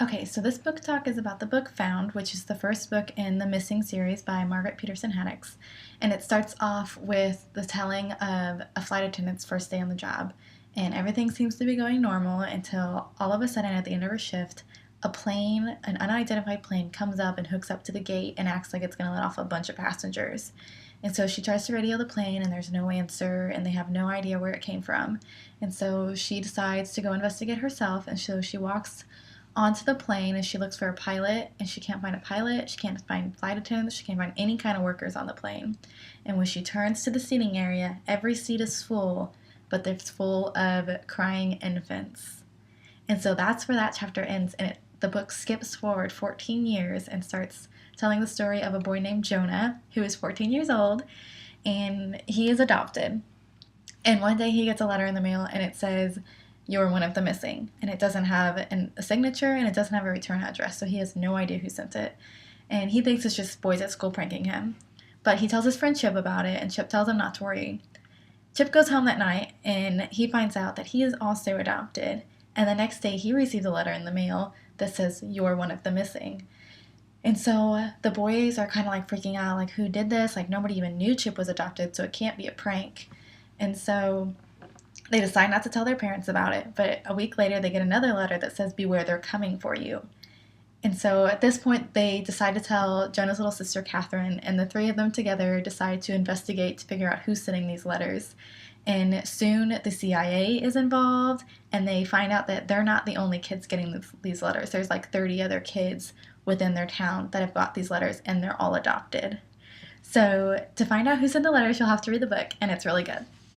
Okay, so this book talk is about the book Found, which is the first book in the Missing series by Margaret Peterson Haddix. And it starts off with the telling of a flight attendant's first day on the job. And everything seems to be going normal until all of a sudden at the end of her shift, a plane, an unidentified plane, comes up and hooks up to the gate and acts like it's going to let off a bunch of passengers. And so she tries to radio the plane, and there's no answer, and they have no idea where it came from. And so she decides to go investigate herself, and so she walks onto the plane and she looks for a pilot, and she can't find a pilot, she can't find flight attendants, she can't find any kind of workers on the plane. And when she turns to the seating area, every seat is full, but it's full of crying infants. And so that's where that chapter ends, and the book skips forward 14 years and starts telling the story of a boy named Jonah, who is 14 years old, and he is adopted. And one day he gets a letter in the mail, and it says, "You're one of the missing." And it doesn't have a signature, and it doesn't have a return address, so he has no idea who sent it. And he thinks it's just boys at school pranking him. But he tells his friend Chip about it, and Chip tells him not to worry. Chip goes home that night, and he finds out that he is also adopted. And the next day he receives a letter in the mail that says, "You're one of the missing." And so the boys are kind of like freaking out, like, who did this? Like, nobody even knew Chip was adopted, so it can't be a prank. And so they decide not to tell their parents about it, but a week later they get another letter that says, "Beware, they're coming for you." And so at this point they decide to tell Jonah's little sister Catherine, and the three of them together decide to investigate to figure out who's sending these letters. And soon the CIA is involved, and they find out that they're not the only kids getting these letters. There's like 30 other kids within their town that have got these letters, and they're all adopted. So to find out who sent the letters, you'll have to read the book, and it's really good.